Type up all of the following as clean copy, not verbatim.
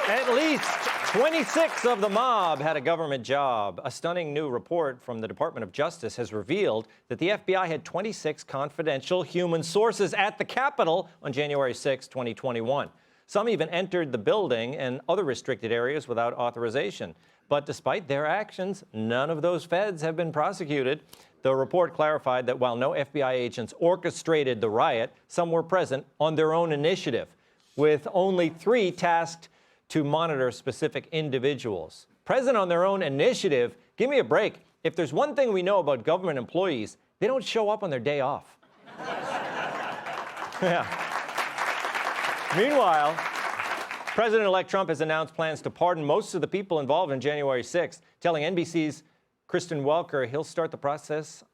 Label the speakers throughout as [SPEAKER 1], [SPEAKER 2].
[SPEAKER 1] At least 26 of the mob had a government job. A stunning new report from the Department of Justice has revealed that the FBI had 26 confidential human sources at the Capitol on January 6, 2021. Some even entered the building and other restricted areas without authorization. But despite their actions, none of those feds have been prosecuted. The report clarified that while no FBI agents orchestrated the riot, some were present on their own initiative, with only 3 tasked to monitor specific individuals. Present on their own initiative? Give me a break. If there's one thing we know about government employees, they don't show up on their day off. Yeah. Meanwhile, President-elect Trump has announced plans to pardon most of the people involved in January 6th, telling NBC's Kristen Welker he'll start the process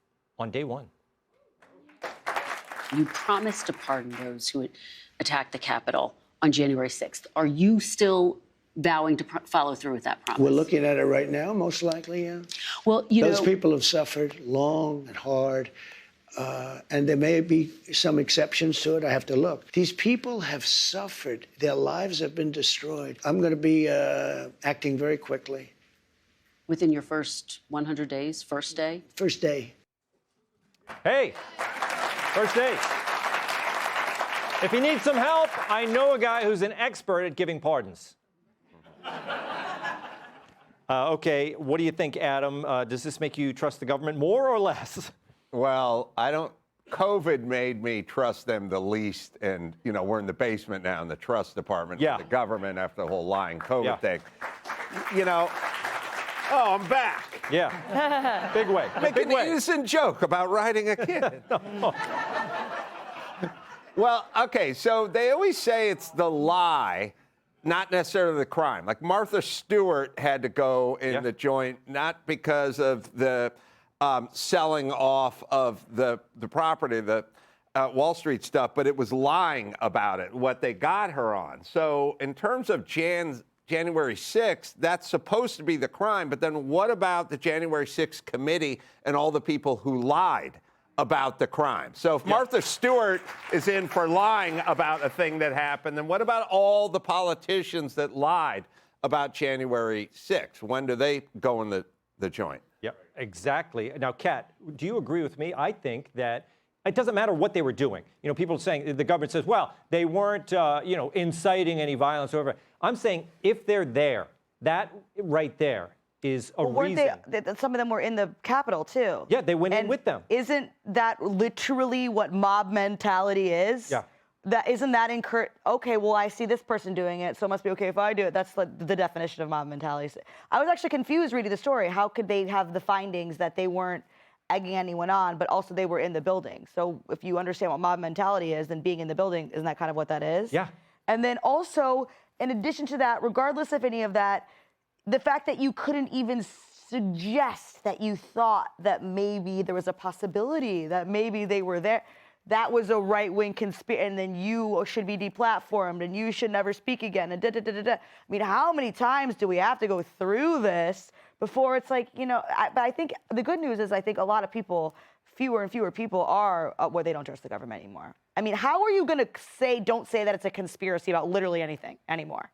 [SPEAKER 1] on day 1.
[SPEAKER 2] You promised to pardon those who attacked the Capitol on January 6th. Are you still vowing to follow through with that promise?
[SPEAKER 3] We're looking at it right now, most likely, yeah.
[SPEAKER 2] Well,
[SPEAKER 3] those people have suffered long and hard, and there may be some exceptions to it. I have to look. These people have suffered. Their lives have been destroyed. I'm going to be acting very quickly.
[SPEAKER 2] Within your first 100 days, first day?
[SPEAKER 3] First day.
[SPEAKER 1] Hey, first day. If you need some help, I know a guy who's an expert at giving pardons. Okay, what do you think, Adam? Does this make you trust the government more or less?
[SPEAKER 4] Well, COVID made me trust them the least, and, we're in the basement now in the trust department of the government after the whole lying COVID thing. Oh, I'm back.
[SPEAKER 1] Yeah, big way.
[SPEAKER 4] Make an innocent joke about riding a kid. Well, okay, so they always say it's the lie, not necessarily the crime. Like Martha Stewart had to go in the joint, not because of the selling off of the property, the Wall Street stuff, but it was lying about it, what they got her on. So in terms of January 6th, that's supposed to be the crime, but then what about the January 6th committee and all the people who lied about the crime? So if Martha Stewart is in for lying about a thing that happened, then what about all the politicians that lied about January 6th? When do they go in the joint?
[SPEAKER 1] Yep, exactly. Now, Kat, do you agree with me? I think that it doesn't matter what they were doing. People saying, the government says, well, they weren't, inciting any violence or whatever. I'm saying if they're there, that right there is a reason.
[SPEAKER 5] Some of them were in the Capitol, too.
[SPEAKER 1] Yeah, they went in with them.
[SPEAKER 5] Isn't that literally what mob mentality is?
[SPEAKER 1] Yeah.
[SPEAKER 5] Isn't that okay, well, I see this person doing it, so it must be okay if I do it. That's like the definition of mob mentality. I was actually confused reading the story. How could they have the findings that they weren't egging anyone on, but also they were in the building? So if you understand what mob mentality is, then being in the building, isn't that kind of what that is?
[SPEAKER 1] Yeah.
[SPEAKER 5] And then also, in addition to that, regardless of any of that, the fact that you couldn't even suggest that you thought that maybe there was a possibility that maybe they were there, that was a right-wing conspiracy, and then you should be deplatformed, and you should never speak again, and da-da-da-da-da. I mean, how many times do we have to go through this before it's like, but I think the good news is I think a lot of people, fewer and fewer people are where they don't trust the government anymore. I mean, how are you going to don't say that it's a conspiracy about literally anything anymore?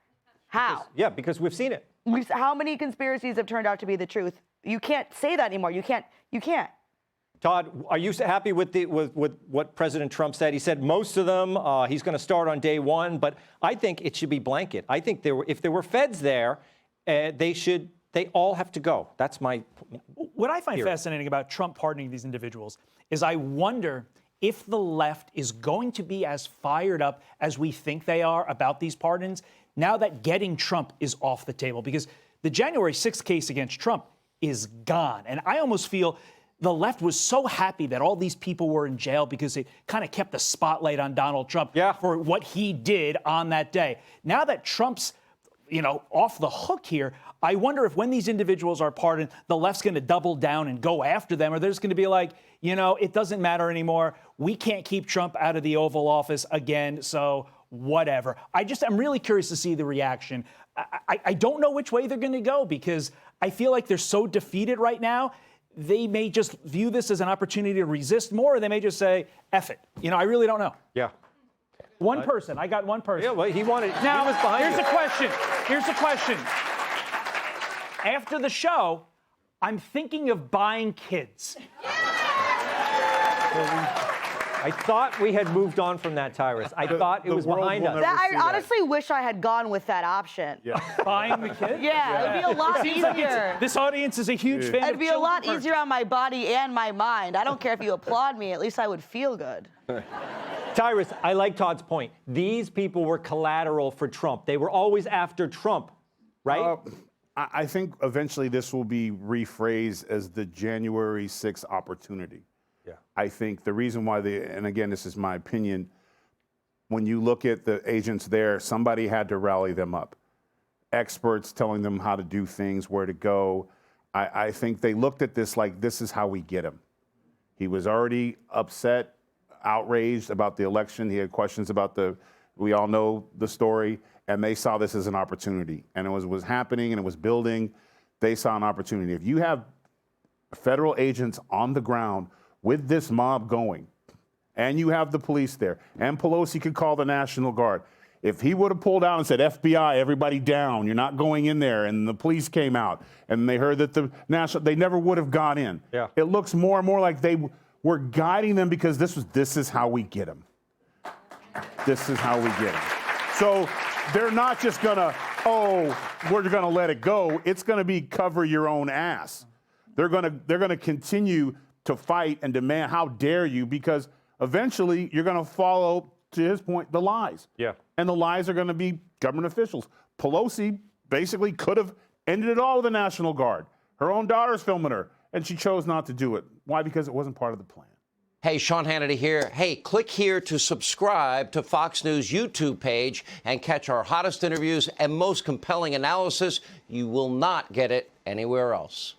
[SPEAKER 5] How?
[SPEAKER 1] Because we've seen it.
[SPEAKER 5] How many conspiracies have turned out to be the truth? You can't say that anymore. You can't.
[SPEAKER 1] Todd, are you happy with what President Trump said? He said most of them, he's going to start on day 1, but I think it should be blanket. I think if there were feds there, they all have to go. That's my
[SPEAKER 6] What I find
[SPEAKER 1] theory.
[SPEAKER 6] fascinating about Trump pardoning these individuals is I wonder if the left is going to be as fired up as we think they are about these pardons now that getting Trump is off the table, because the January 6th case against Trump is gone. And I almost feel the left was so happy that all these people were in jail because it kind of kept the spotlight on Donald Trump for what he did on that day. Now that Trump's, off the hook here, I wonder if when these individuals are pardoned, the left's going to double down and go after them, or they're just going to be like, it doesn't matter anymore. We can't keep Trump out of the Oval Office again, so whatever. I'm really curious to see the reaction. I don't know which way they're going to go because I feel like they're so defeated right now. They may just view this as an opportunity to resist more, or they may just say, F it. I really don't know.
[SPEAKER 1] Yeah.
[SPEAKER 6] One person. I got one person.
[SPEAKER 1] Yeah, well, he wanted.
[SPEAKER 6] Now,
[SPEAKER 1] he was behind
[SPEAKER 6] here's
[SPEAKER 1] you.
[SPEAKER 6] a question. Here's a question. After the show, I'm thinking of buying kids.
[SPEAKER 1] I thought we had moved on from that, Tyrus. I thought it was
[SPEAKER 7] world
[SPEAKER 1] behind
[SPEAKER 7] will
[SPEAKER 1] us.
[SPEAKER 7] never
[SPEAKER 5] That,
[SPEAKER 7] see
[SPEAKER 5] I
[SPEAKER 7] that.
[SPEAKER 5] honestly wish I had gone with that option.
[SPEAKER 6] Buying the kid?
[SPEAKER 5] Yeah, it'd be a lot
[SPEAKER 6] Seems like
[SPEAKER 5] easier.
[SPEAKER 6] this audience is a huge fan of
[SPEAKER 5] It'd be a lot
[SPEAKER 6] children.
[SPEAKER 5] easier on my body and my mind. I don't care if you applaud me. At least I would feel good.
[SPEAKER 1] Tyrus, I like Todd's point. These people were collateral for Trump. They were always after Trump, right?
[SPEAKER 7] I think eventually this will be rephrased as the January 6th opportunity.
[SPEAKER 1] Yeah.
[SPEAKER 7] I think the reason why and again, this is my opinion, when you look at the agents there, somebody had to rally them up. Experts telling them how to do things, where to go. I think they looked at this like, this is how we get him. He was already upset, outraged about the election. He had questions about we all know the story, and they saw this as an opportunity. And it was happening and it was building. They saw an opportunity. If you have federal agents on the ground with this mob going, and you have the police there, and Pelosi could call the National Guard. If he would have pulled out and said, FBI, everybody down, you're not going in there, and the police came out, and they heard that they never would have got in.
[SPEAKER 1] Yeah.
[SPEAKER 7] It looks more and more like they were guiding them because this is how we get them. This is how we get them. So they're not just gonna, we're gonna let it go. It's gonna be cover your own ass. They're gonna continue to fight and demand, how dare you, because eventually you're going to follow, to his point, the lies.
[SPEAKER 1] Yeah.
[SPEAKER 7] And the lies are going to be government officials. Pelosi basically could have ended it all with the National Guard. Her own daughter's filming her, and she chose not to do it. Why? Because it wasn't part of the plan.
[SPEAKER 8] Hey, Sean Hannity here. Hey, click here to subscribe to Fox News YouTube page and catch our hottest interviews and most compelling analysis. You will not get it anywhere else.